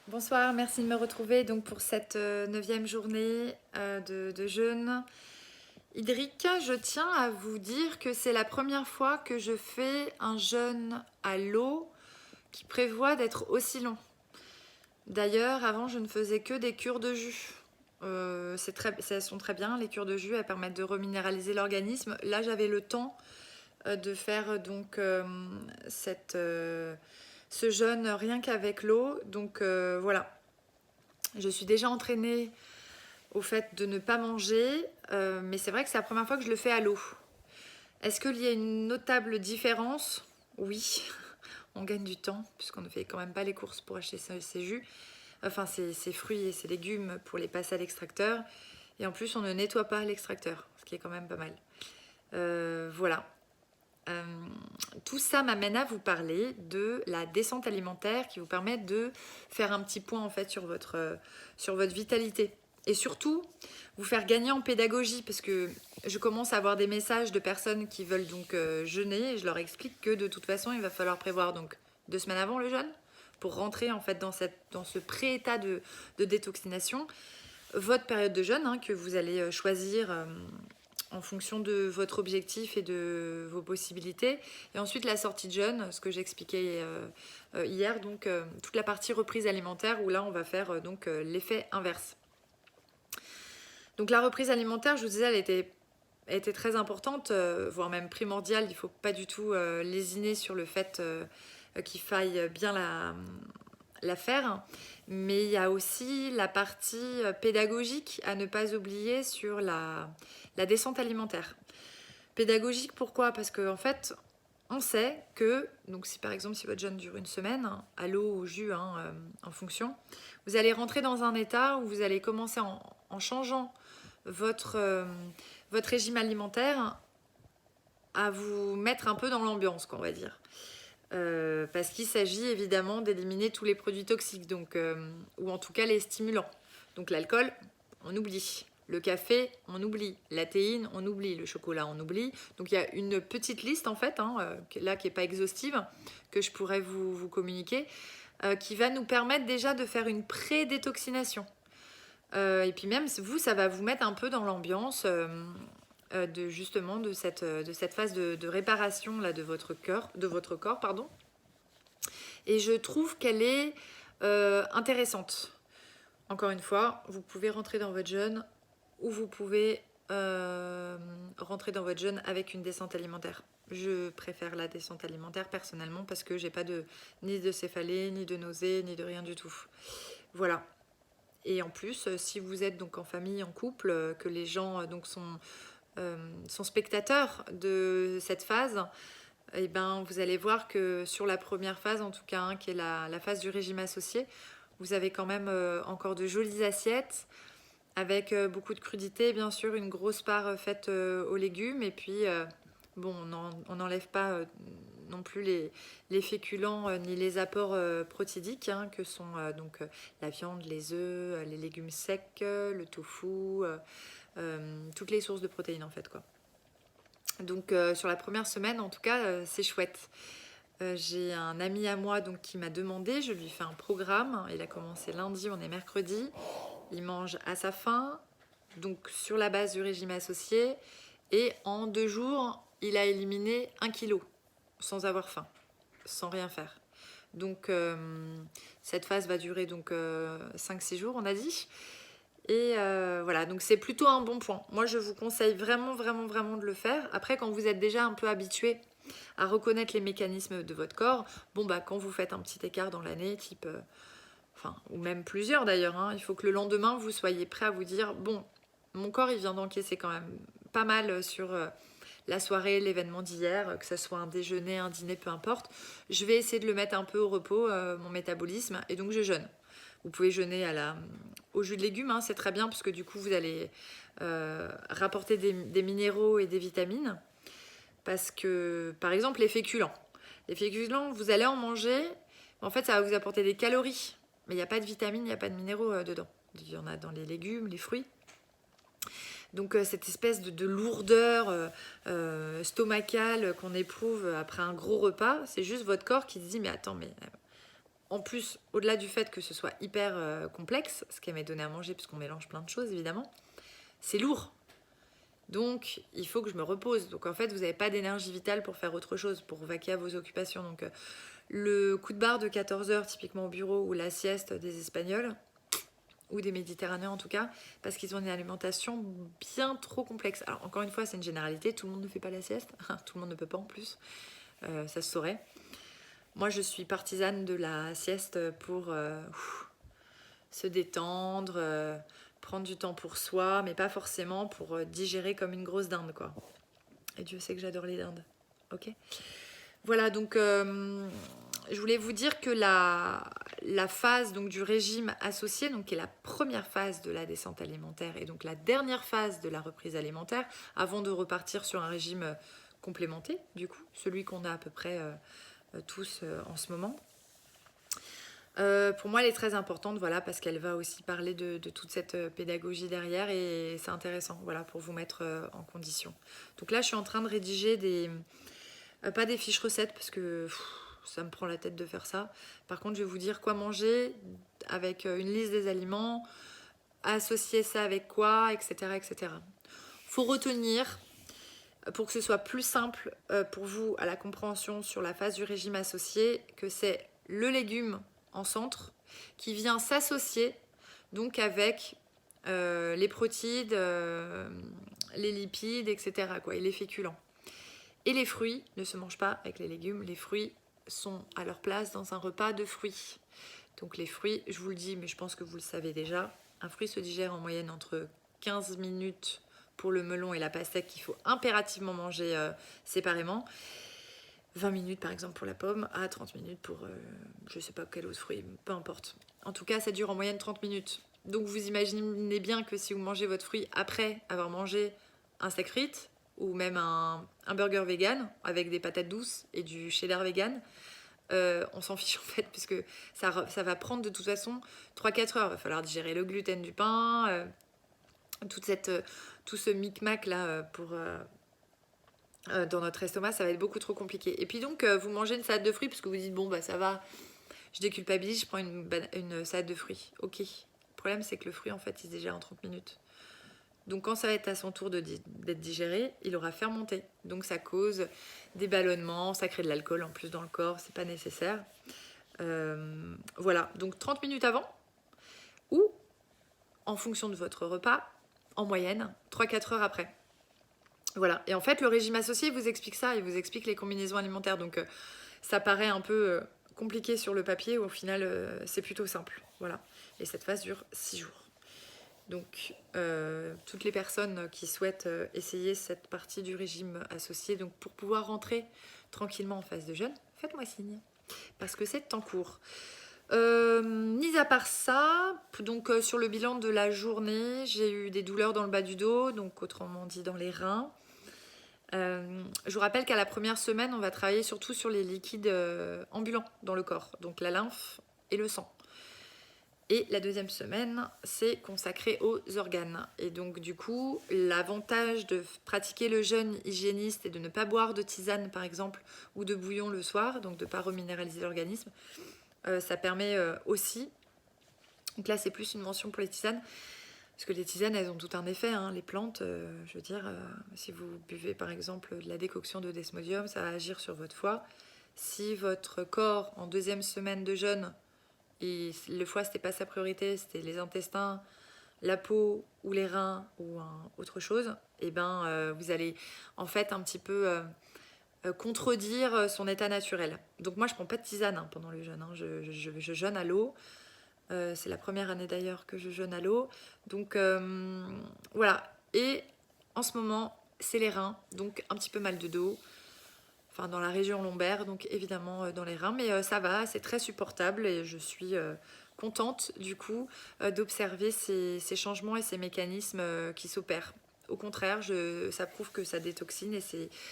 Bonsoir, merci de me retrouver donc pour cette 9e journée de jeûne hydrique. Je tiens à vous dire que c'est la première fois que je fais un jeûne à l'eau qui prévoit d'être aussi long. D'ailleurs, avant, je ne faisais que des cures de jus. Elles sont très bien, les cures de jus, elles permettent de reminéraliser l'organisme. Là, j'avais le temps de faire donc ce jeûne rien qu'avec l'eau. Donc voilà, je suis déjà entraînée au fait de ne pas manger, mais c'est vrai que c'est la première fois que je le fais à l'eau. Est-ce qu'il y a une notable différence? Oui, on gagne du temps, puisqu'on ne fait quand même pas les courses pour acheter ses jus, enfin ses fruits et ses légumes pour les passer à l'extracteur. Et en plus, on ne nettoie pas l'extracteur, ce qui est quand même pas mal. Voilà. Euh, tout ça m'amène à vous parler de la descente alimentaire qui vous permet de faire un petit point en fait sur votre vitalité. Et surtout, vous faire gagner en pédagogie parce que je commence à avoir des messages de personnes qui veulent donc jeûner et je leur explique que de toute façon, il va falloir prévoir donc 2 semaines avant le jeûne pour rentrer en fait dans ce pré-état de détoxination. Votre période de jeûne que vous allez choisir en fonction de votre objectif et de vos possibilités. Et ensuite la sortie de jeûne, ce que j'expliquais hier, donc toute la partie reprise alimentaire où là on va faire l'effet inverse. Donc la reprise alimentaire, je vous disais, elle était très importante, voire même primordiale. Il ne faut pas du tout lésiner sur le fait qu'il faille bien la faire. Mais il y a aussi la partie pédagogique à ne pas oublier sur la descente alimentaire. Pédagogique, pourquoi? Parce qu'en fait, on sait que, donc si par exemple si votre jeûne dure une semaine, à l'eau ou au jus, en fonction, vous allez rentrer dans un état où vous allez commencer en changeant votre régime alimentaire à vous mettre un peu dans l'ambiance, on va dire. Parce qu'il s'agit évidemment d'éliminer tous les produits toxiques, donc, ou en tout cas les stimulants. Donc l'alcool, on oublie. Le café, on oublie. La théine, on oublie. Le chocolat, on oublie. Donc il y a une petite liste en fait, là qui n'est pas exhaustive, que je pourrais vous communiquer, qui va nous permettre déjà de faire une pré-détoxination. Et puis même vous, ça va vous mettre un peu dans l'ambiance de cette phase de réparation là, de votre corps, pardon. Et je trouve qu'elle est intéressante. Encore une fois, vous pouvez rentrer dans votre jeûne ou vous pouvez rentrer dans votre jeûne avec une descente alimentaire. Je préfère la descente alimentaire personnellement parce que j'ai pas ni de céphalée, ni de nausées, ni de rien du tout. Voilà. Et en plus, si vous êtes donc en famille, en couple, que les gens sont spectateurs de cette phase, et ben, vous allez voir que sur la première phase, en tout cas, qui est la phase du régime associé, vous avez quand même encore de jolies assiettes avec beaucoup de crudités, bien sûr, une grosse part faite aux légumes. Et puis, bon, on n'enlève pas non plus les féculents ni les apports protidiques, que sont la viande, les œufs, les légumes secs, le tofu, toutes les sources de protéines en fait, quoi. Donc sur la première semaine, en tout cas, c'est chouette. J'ai un ami à moi donc, qui m'a demandé, je lui fais un programme. Il a commencé lundi, on est mercredi. Il mange à sa faim, donc sur la base du régime associé. Et en 2 jours, il a éliminé 1 kilo sans avoir faim, sans rien faire. Donc cette phase va durer donc 5-6 jours, on a dit. Et voilà, donc c'est plutôt un bon point. Moi, je vous conseille vraiment, vraiment, vraiment de le faire. Après, quand vous êtes déjà un peu habitué à reconnaître les mécanismes de votre corps, bon, bah, quand vous faites un petit écart dans l'année, type, ou même plusieurs d'ailleurs, il faut que le lendemain, vous soyez prêt à vous dire, bon, mon corps, il vient d'encaisser quand même pas mal sur la soirée, l'événement d'hier, que ce soit un déjeuner, un dîner, peu importe. Je vais essayer de le mettre un peu au repos, mon métabolisme, et donc je jeûne. Vous pouvez jeûner au jus de légumes, c'est très bien parce que du coup vous allez rapporter des minéraux et des vitamines. Parce que, par exemple, les féculents, vous allez en manger, en fait ça va vous apporter des calories, mais il n'y a pas de vitamines, il n'y a pas de minéraux dedans. Il y en a dans les légumes, les fruits. Donc cette espèce de lourdeur stomacale qu'on éprouve après un gros repas, c'est juste votre corps qui se dit mais attends, mais en plus, au-delà du fait que ce soit hyper complexe, ce qu'elle m'a donné à manger, parce qu'on mélange plein de choses évidemment, c'est lourd. Donc, il faut que je me repose. Donc, en fait, vous n'avez pas d'énergie vitale pour faire autre chose, pour vaquer à vos occupations. Donc, le coup de barre de 14 heures, typiquement au bureau, ou la sieste des Espagnols, ou des Méditerranéens en tout cas, parce qu'ils ont une alimentation bien trop complexe. Alors, encore une fois, c'est une généralité. Tout le monde ne fait pas la sieste. Tout le monde ne peut pas en plus. Ça se saurait. Moi, je suis partisane de la sieste pour se détendre, prendre du temps pour soi, mais pas forcément pour digérer comme une grosse dinde, quoi. Et Dieu sait que j'adore les dindes. Ok. Voilà, donc je voulais vous dire que la phase donc, du régime associé, donc, qui est la première phase de la descente alimentaire et donc la dernière phase de la reprise alimentaire, avant de repartir sur un régime complémenté, du coup, celui qu'on a à peu près tous en ce moment. Pour moi, elle est très importante, voilà, parce qu'elle va aussi parler de toute cette pédagogie derrière et c'est intéressant, voilà, pour vous mettre en condition. Donc là, je suis en train de rédiger pas des fiches recettes parce que ça me prend la tête de faire ça. Par contre, je vais vous dire quoi manger avec une liste des aliments, associer ça avec quoi, etc., etc. Faut retenir, pour que ce soit plus simple pour vous à la compréhension sur la phase du régime associé, que c'est le légume en centre qui vient s'associer donc avec les protides, les lipides, etc. quoi, et les féculents. Et les fruits ne se mangent pas avec les légumes, les fruits sont à leur place dans un repas de fruits. Donc les fruits, je vous le dis, mais je pense que vous le savez déjà, un fruit se digère en moyenne entre 15 minutes pour le melon et la pastèque qu'il faut impérativement manger séparément. 20 minutes par exemple pour la pomme, à 30 minutes pour je sais pas quel autre fruit, peu importe. En tout cas, ça dure en moyenne 30 minutes. Donc vous imaginez bien que si vous mangez votre fruit après avoir mangé un steak frites ou même un burger vegan avec des patates douces et du cheddar vegan, on s'en fiche en fait, puisque ça va prendre de toute façon 3-4 heures. Il va falloir digérer le gluten du pain, tout ce micmac là dans notre estomac, ça va être beaucoup trop compliqué. Et puis donc, vous mangez une salade de fruits parce que vous dites, bon, bah ça va, je déculpabilise, je prends une salade de fruits. Ok. Le problème, c'est que le fruit, en fait, il se digère en 30 minutes. Donc, quand ça va être à son tour d'être digéré, il aura fermenté. Donc, ça cause des ballonnements, ça crée de l'alcool en plus dans le corps, c'est pas nécessaire. Voilà. Donc, 30 minutes avant, ou en fonction de votre repas, en moyenne, 3-4 heures après. Voilà, et en fait le régime associé il vous explique ça, il vous explique les combinaisons alimentaires, donc ça paraît un peu compliqué sur le papier, au final c'est plutôt simple, voilà. Et cette phase dure 6 jours. Donc toutes les personnes qui souhaitent essayer cette partie du régime associé, donc pour pouvoir rentrer tranquillement en phase de jeûne, faites-moi signe, parce que c'est en cours. Mis à part ça, donc sur le bilan de la journée, j'ai eu des douleurs dans le bas du dos, donc autrement dit dans les reins. Je vous rappelle qu'à la première semaine, on va travailler surtout sur les liquides ambulants dans le corps, donc la lymphe et le sang. Et la deuxième semaine, c'est consacré aux organes. Et donc du coup, l'avantage de pratiquer le jeûne hygiéniste et de ne pas boire de tisane par exemple, ou de bouillon le soir, donc de ne pas reminéraliser l'organisme, ça permet aussi, donc là c'est plus une mention pour les tisanes, parce que les tisanes, elles ont tout un effet, hein. Les plantes, je veux dire, si vous buvez par exemple de la décoction de desmodium, ça va agir sur votre foie. Si votre corps, en deuxième semaine de jeûne, et le foie, c'était pas sa priorité, c'était les intestins, la peau ou les reins ou autre chose, et ben vous allez en fait un petit peu contredire son état naturel. Donc moi, je prends pas de tisane hein, pendant le jeûne, hein. Je jeûne à l'eau. C'est la première année d'ailleurs que je jeûne à l'eau. Donc voilà. Et en ce moment, c'est les reins. Donc un petit peu mal de dos. Enfin dans la région lombaire. Donc évidemment dans les reins. Mais ça va, c'est très supportable. Et je suis contente du coup d'observer ces changements et ces mécanismes qui s'opèrent. Au contraire, ça prouve que ça détoxine et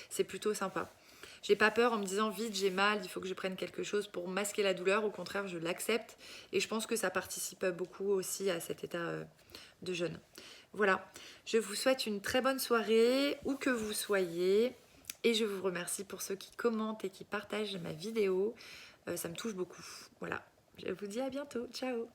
c'est plutôt sympa. J'ai pas peur en me disant vite j'ai mal, il faut que je prenne quelque chose pour masquer la douleur. Au contraire, je l'accepte et je pense que ça participe beaucoup aussi à cet état de jeûne. Voilà, je vous souhaite une très bonne soirée où que vous soyez et je vous remercie pour ceux qui commentent et qui partagent ma vidéo. Ça me touche beaucoup. Voilà, Je vous dis à bientôt. Ciao.